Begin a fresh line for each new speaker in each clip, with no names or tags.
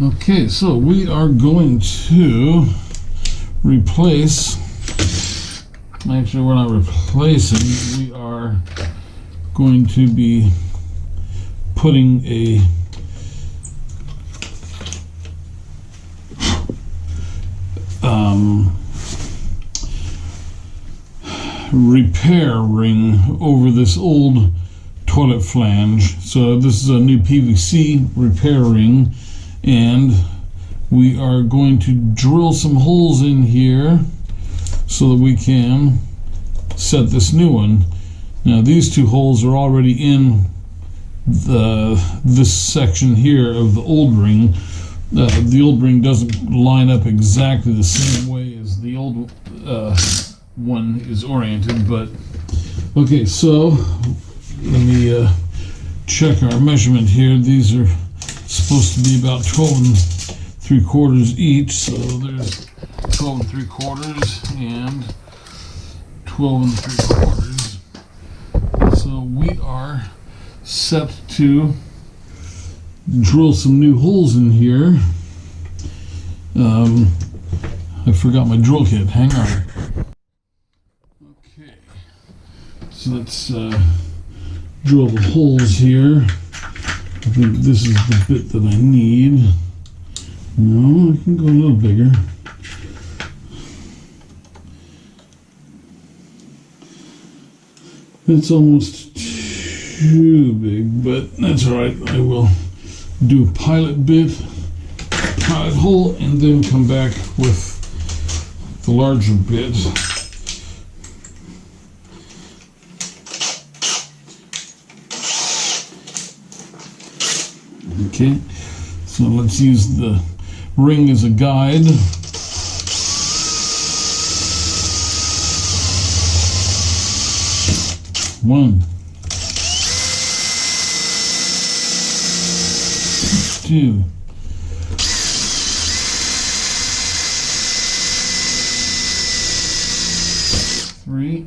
Okay, so we are going to replace, actually we're not replacing, we are going to be putting a repair ring over this old toilet flange. So this is a new PVC repair ring, and we are going to drill some holes in here so that we can set this new one. Now these two holes are already in this section here of the old ring. The old ring doesn't line up exactly the same way as the old one is oriented, but okay, so let me check our measurement here. These are supposed to be about 12 3/4 each, so there's 12 3/4 and 12 3/4. So we are set to drill some new holes in here. I forgot my drill kit. Hang on. Okay, so let's drill the holes here. I think this is the bit that I need. No, I can go a little bigger. It's almost too big, but that's all right. I will do a pilot bit, pilot hole, and then come back with the larger bit. Okay, so let's use the ring as a guide. One, two, three,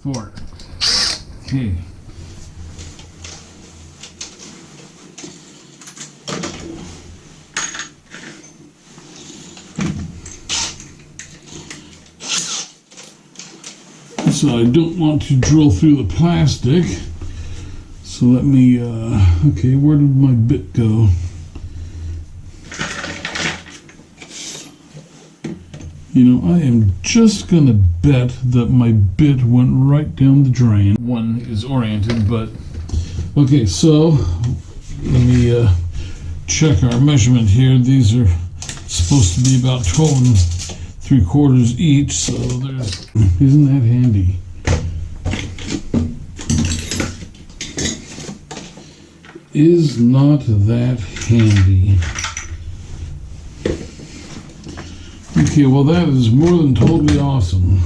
four. Okay. So I don't want to drill through the plastic. So let me, okay, where did my bit go? You know, I am just gonna bet that my bit went right down the drain. One is oriented, but okay, so let me check our measurement here. These are supposed to be about 12 3/4 each, so there's, isn't that handy? Is not that handy? Okay, well that is more than totally awesome.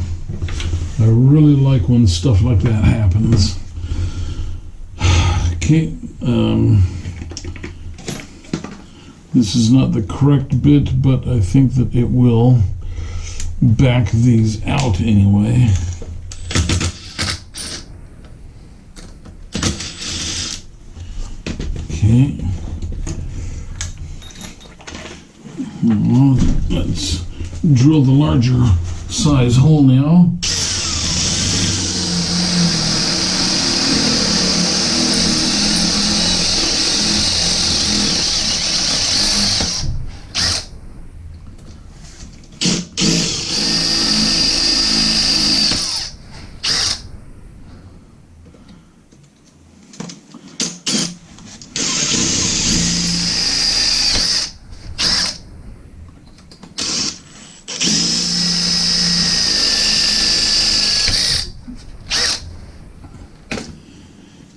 I really like when stuff like that happens. Okay, this is not the correct bit, but I think that it will back these out anyway. Okay. Well, let's drill the larger size hole now.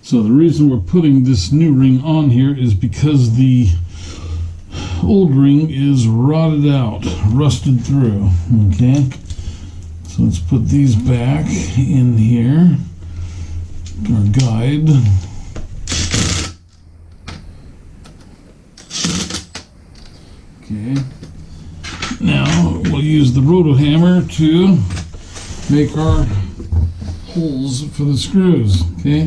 So the reason we're putting this new ring on here is because the old ring is rotted out, rusted through. Okay, so let's put these back in here, our guide. Okay. Now we'll use the roto hammer to make our holes for the screws. Okay.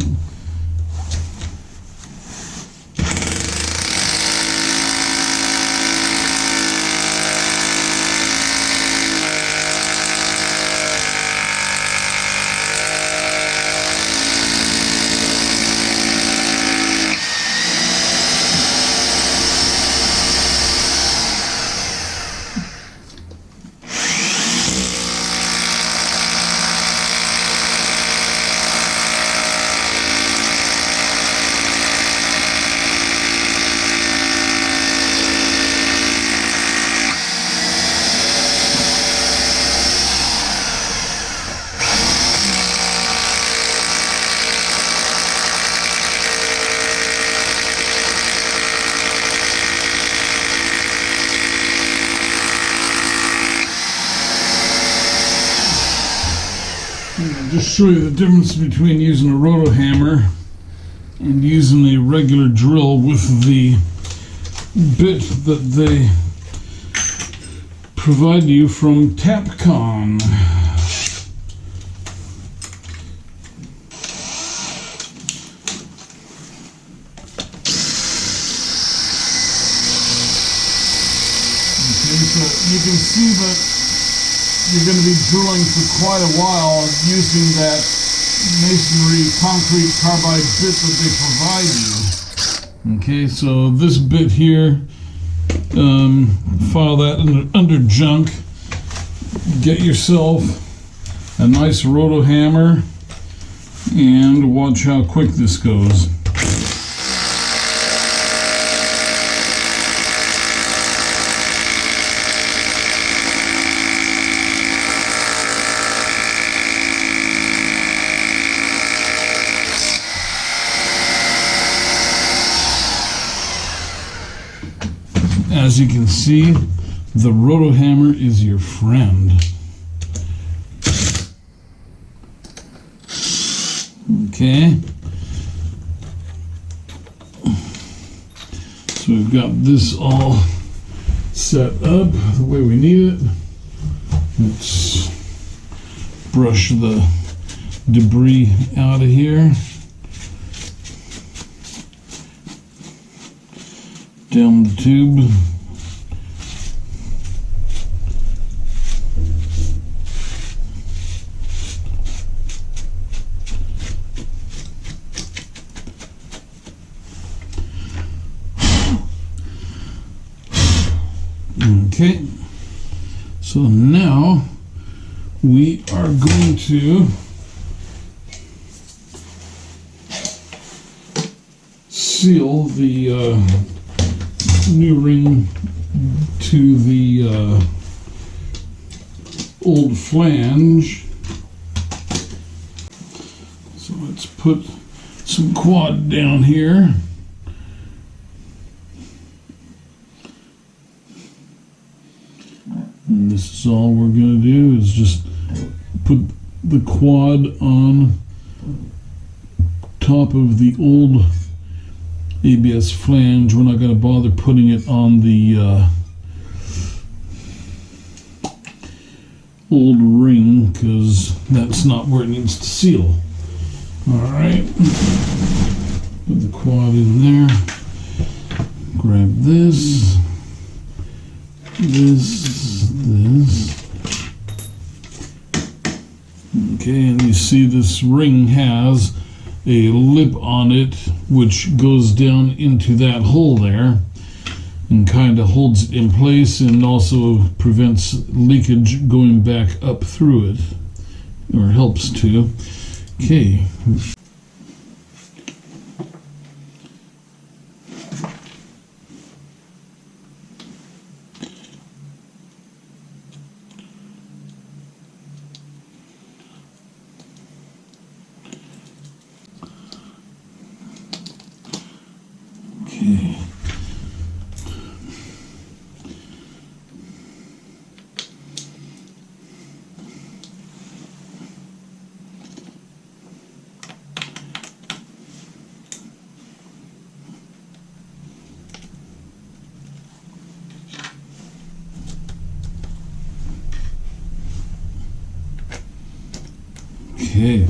Just show you the difference between using a roto hammer and using a regular drill with the bit that they provide you from Tapcon. Okay, so you can see that you're going to be drilling for quite a while using that masonry concrete carbide bit that they provide you. Okay, so this bit here, file that under junk. Get yourself a nice roto hammer and watch how quick this goes. As you can see, the roto hammer is your friend. Okay. So we've got this all set up the way we need it. Let's brush the debris out of here. Down the tube. Okay, so now we are going to seal the new ring to the old flange. So let's put some quad down here. And this is all we're going to do is just put the quad on top of the old ABS flange. We're not going to bother putting it on the old ring because that's not where it needs to seal. Alright, put the quad in there, grab this. Okay, and you see this ring has a lip on it which goes down into that hole there and kind of holds it in place and also prevents leakage going back up through it, or helps to. Okay. Okay.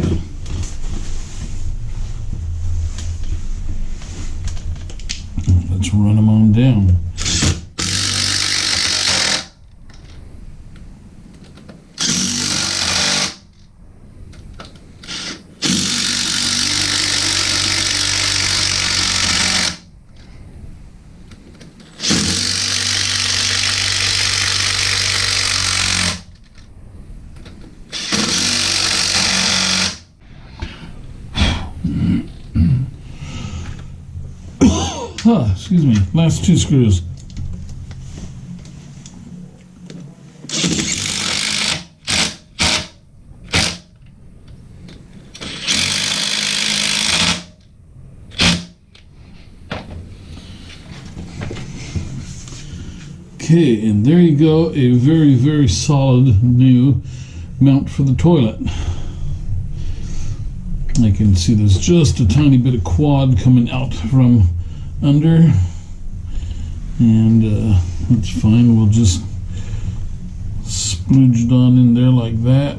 Let's run them on down. Excuse me, last two screws. Okay, and there you go, a very, very solid new mount for the toilet. I can see there's just a tiny bit of quad coming out from under, and that's fine. We'll just splooge it on in there like that.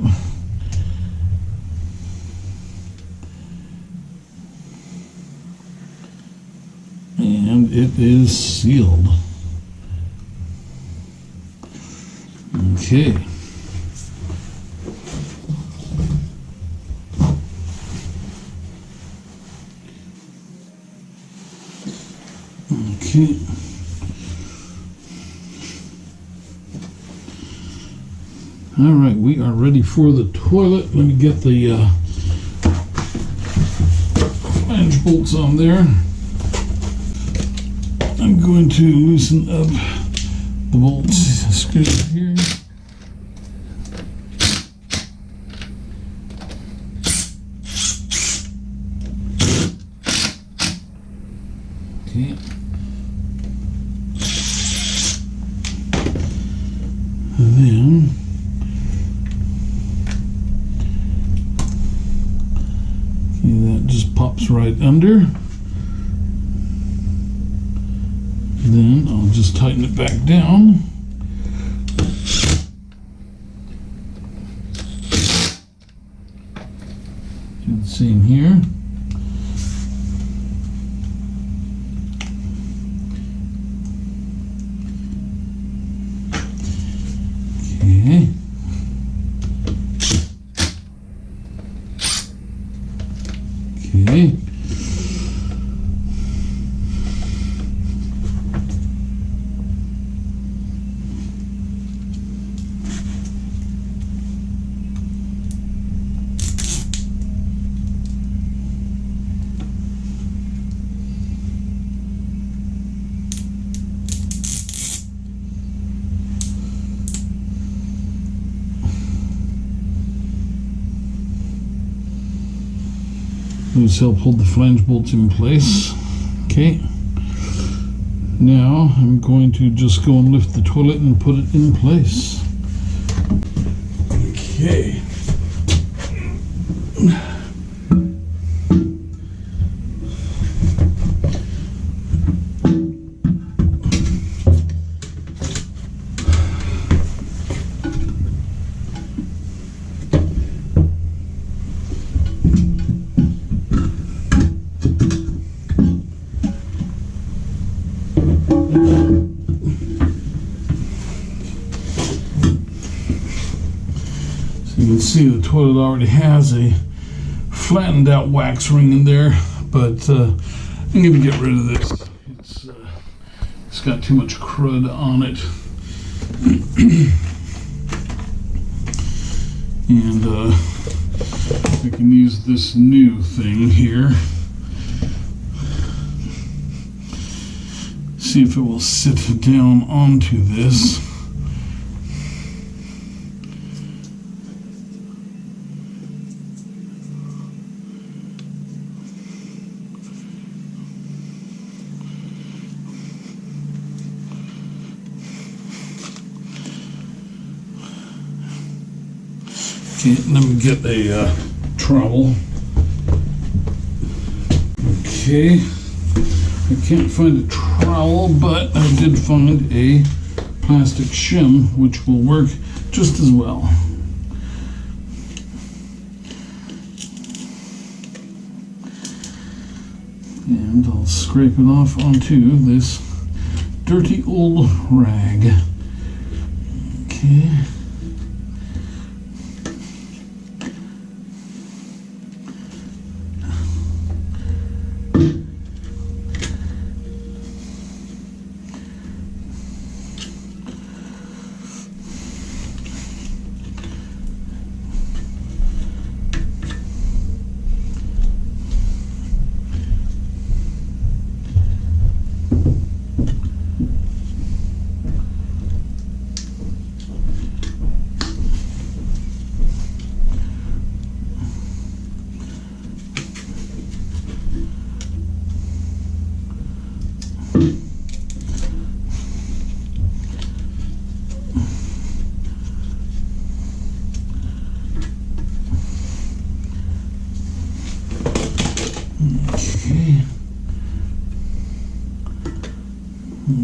And it is sealed. Okay. Okay. All right, we are ready for the toilet. Let me get the flange bolts on there. I'm going to loosen up the bolts screwed here. Okay. And then that just pops right under. Then I'll just tighten it back down. Do the same here. Okay. Okay. Those help hold the flange bolts in place. Okay. Now I'm going to just go and lift the toilet and put it in place. Okay. You can see the toilet already has a flattened out wax ring in there, but I'm going to get rid of this. It's got too much crud on it. And I can use this new thing here. See if it will sit down onto this. Okay, let me get a trowel. Okay, I can't find a trowel, but I did find a plastic shim, which will work just as well. And I'll scrape it off onto this dirty old rag. Okay.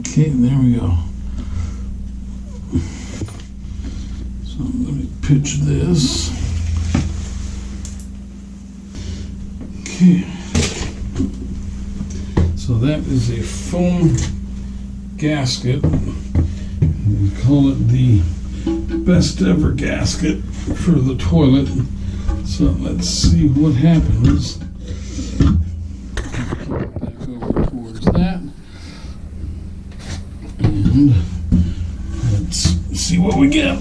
Okay, there we go. So let me pitch this. Okay. So that is a foam gasket. We call it the best ever gasket for the toilet. So let's see what happens. Back over towards that. And let's see what we get.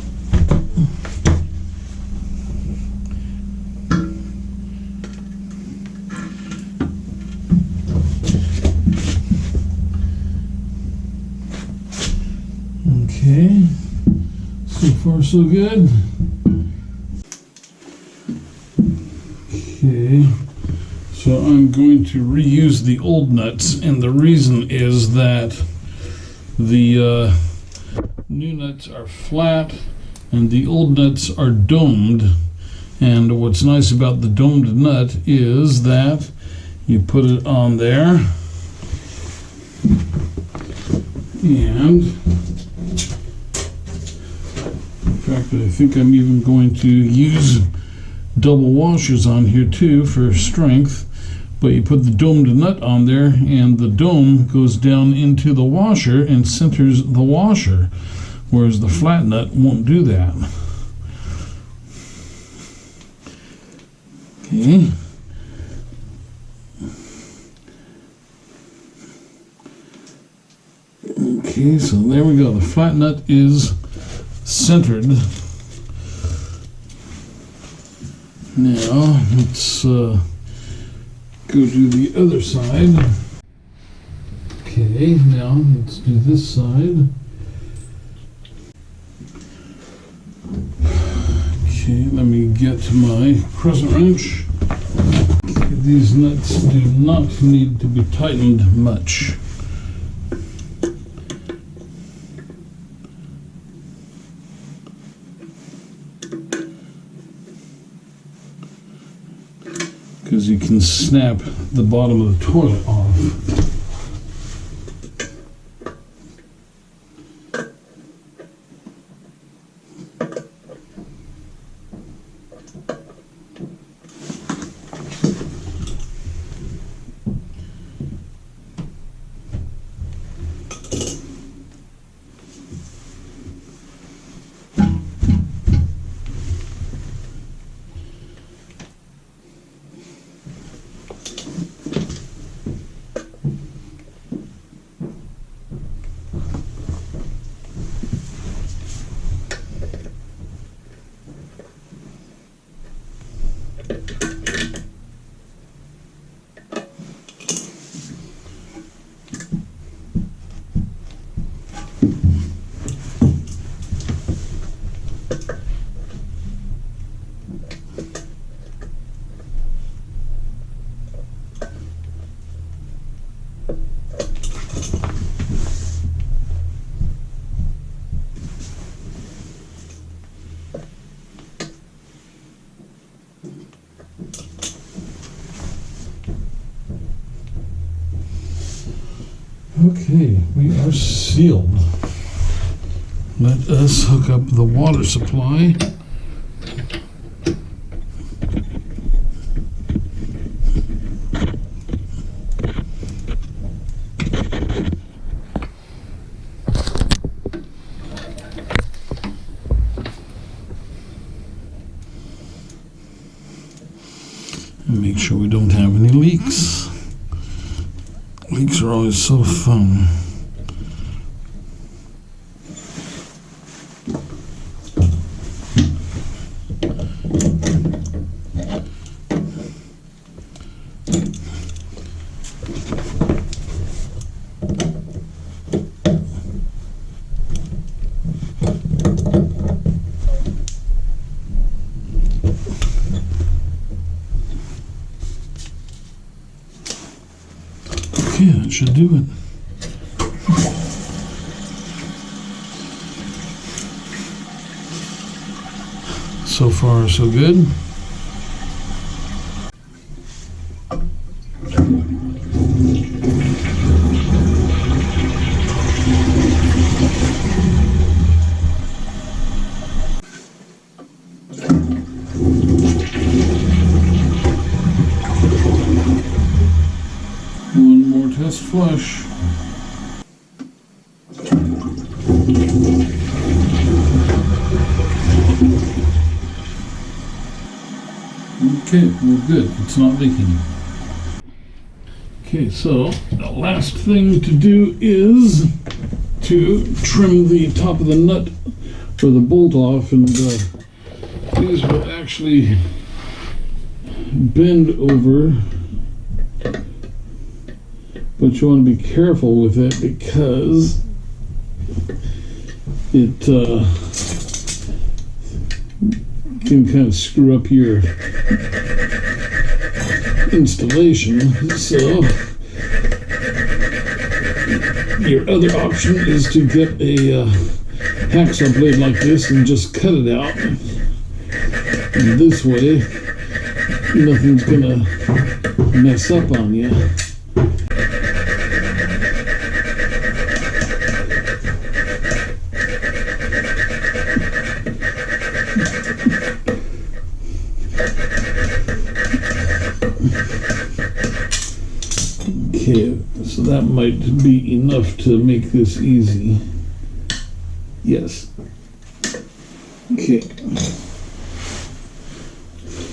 Okay, so far so good. Okay, so I'm going to reuse the old nuts, and the reason is that the new nuts are flat and the old nuts are domed. And what's nice about the domed nut is that you put it on there, and in fact I think I'm even going to use double washers on here too for strength. But you put the domed nut on there, and the dome goes down into the washer and centers the washer, whereas the flat nut won't do that. Okay. Okay, so there we go. The flat nut is centered. Now, let's go to the other side. Okay, now let's do this side. Okay, let me get to my crescent wrench. Okay, these nuts do not need to be tightened much. Because you can snap the bottom of the toilet off. Okay, we are sealed. Let us hook up the water supply. sure we don't have any leaks. Leaks are always so fun. Okay, that should do it. So far, so good. One more test flush. Okay, we're good. It's not leaking. Okay, so the last thing to do is to trim the top of the nut or the bolt off, and these will actually bend over, but you want to be careful with it because it can kind of screw up your installation. So your other option is to get a hacksaw blade like this and just cut it out. And this way, nothing's gonna mess up on you. Okay, so that might be enough to make this easy. Yes. Okay.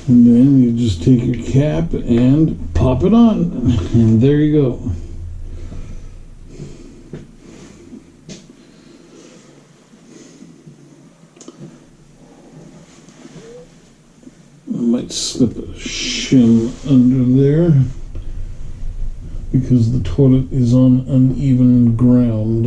And then you just take your cap and pop it on. And there you go. I might slip a shim under there because the toilet is on uneven ground.